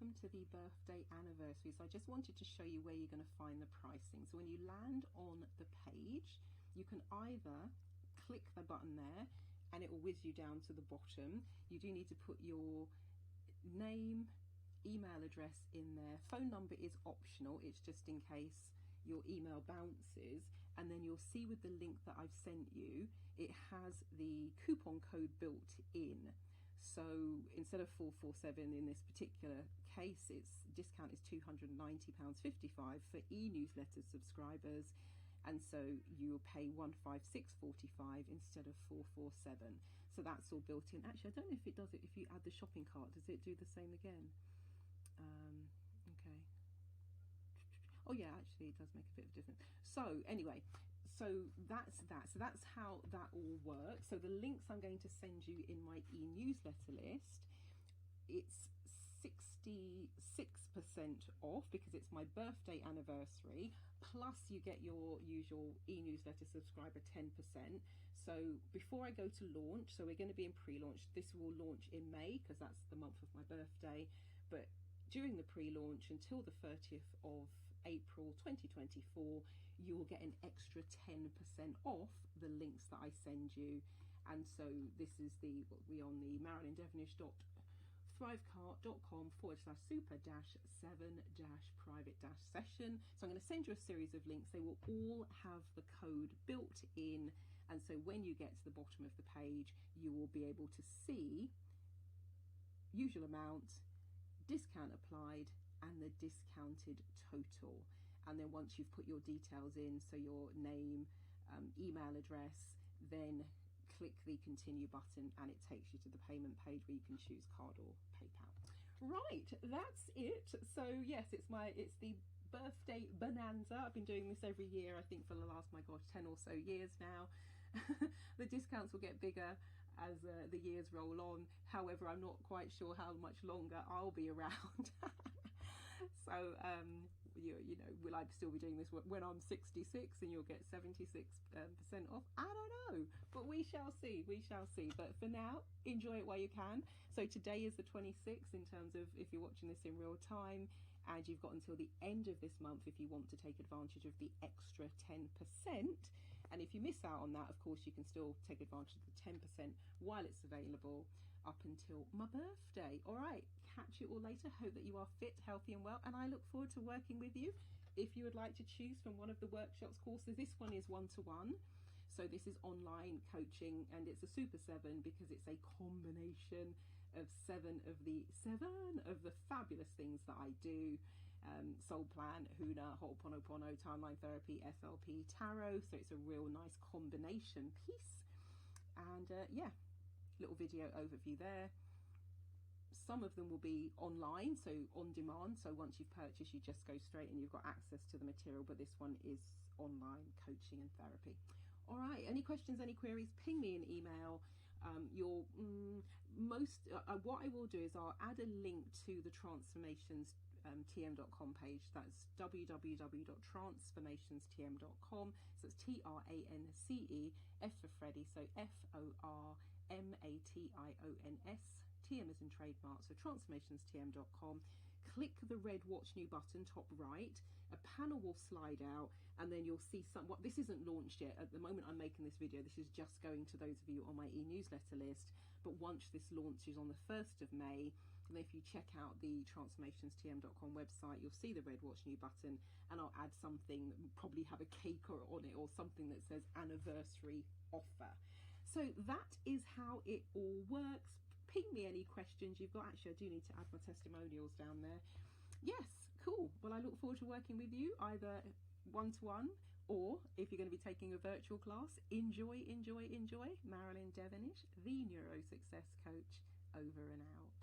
welcome to the birthday anniversary. So I just wanted to show you where you're going to find the pricing. So when you land on the page, you can either click the button there and it will whiz you down to the bottom. You do need to put your name, email address in there. Phone number is optional, it's just in case your email bounces. And then you'll see with the link that I've sent you, it has the coupon code built in. So instead of 447 in this particular case, its discount is £290.55 for e-newsletter subscribers, and so you'll pay 156.45 instead of 447. So that's all built in. Actually, I don't know if it does it if you add the shopping cart. Does it do the same again? Okay. Oh yeah, actually it does make a bit of a difference. So anyway, so that's that. So that's how that all works. So the links I'm going to send you in my e-newsletter list, it's 66% off because it's my birthday anniversary, plus you get your usual e-newsletter subscriber 10%. So before I go to launch, so we're going to be in pre-launch, this will launch in May because that's the month of my birthday, but during the pre-launch until the 30th of April 2024, you will get an extra 10% off the links that I send you. And so this is the, we're on the marilyndevonishthrivecart.com/super-7-private-session. So I'm going to send you a series of links. They will all have the code built in, and so when you get to the bottom of the page, you will be able to see usual amount, discount applied, and the discounted total. And then once you've put your details in, so your name, email address, then click the continue button and it takes you to the payment page where you can choose card or PayPal. Right, that's it. So yes, it's the birthday bonanza. I've been doing this every year, I think for the last, my gosh, 10 or so years now. The discounts will get bigger as the years roll on. However, I'm not quite sure how much longer I'll be around. So you know, will I still be doing this when I'm 66 and you'll get 76% off? I don't know, but we shall see, we shall see. But for now, enjoy it while you can. So today is the 26th in terms of if you're watching this in real time, and you've got until the end of this month if you want to take advantage of the extra 10%. And if you miss out on that, of course, you can still take advantage of the 10% while it's available up until my birthday. All right, catch you all later. Hope that you are fit, healthy and well, and I look forward to working with you. If you would like to choose from one of the workshops courses, this one is one-to-one. So this is online coaching, and it's a Super 7 because it's a combination of seven of the fabulous things that I do. Soul Plan, Huna, Ho'oponopono, Timeline Therapy, SLP, Tarot. So it's a real nice combination piece. And yeah, little video overview there. Some of them will be online, so on demand. So once you've purchased, you just go straight and you've got access to the material. But this one is online coaching and therapy. All right, any questions, any queries, ping me an email. What I will do is I'll add a link to the transformationstm.com page. That's www.transformationstm.com. So it's TRANCE, F for Freddy, so FORMATIONS, TM is in trademark, so transformationstm.com. Click the red watch new button top right, a panel will slide out, and then you'll see this isn't launched yet at the moment. I'm making this video, this is just going to those of you on my e-newsletter list, but once this launches on the 1st of May, and if you check out the transformationstm.com website, you'll see the red watch new button, and I'll add something, probably have a cake on it or something that says anniversary offer. So that is how it all works. Ping me any questions you've got. Actually, I do need to add my testimonials down there. Yes, cool. Well, I look forward to working with you either one-to-one, or if you're going to be taking a virtual class, enjoy. Marilyn Devonish, the NeuroSuccess coach, over and out.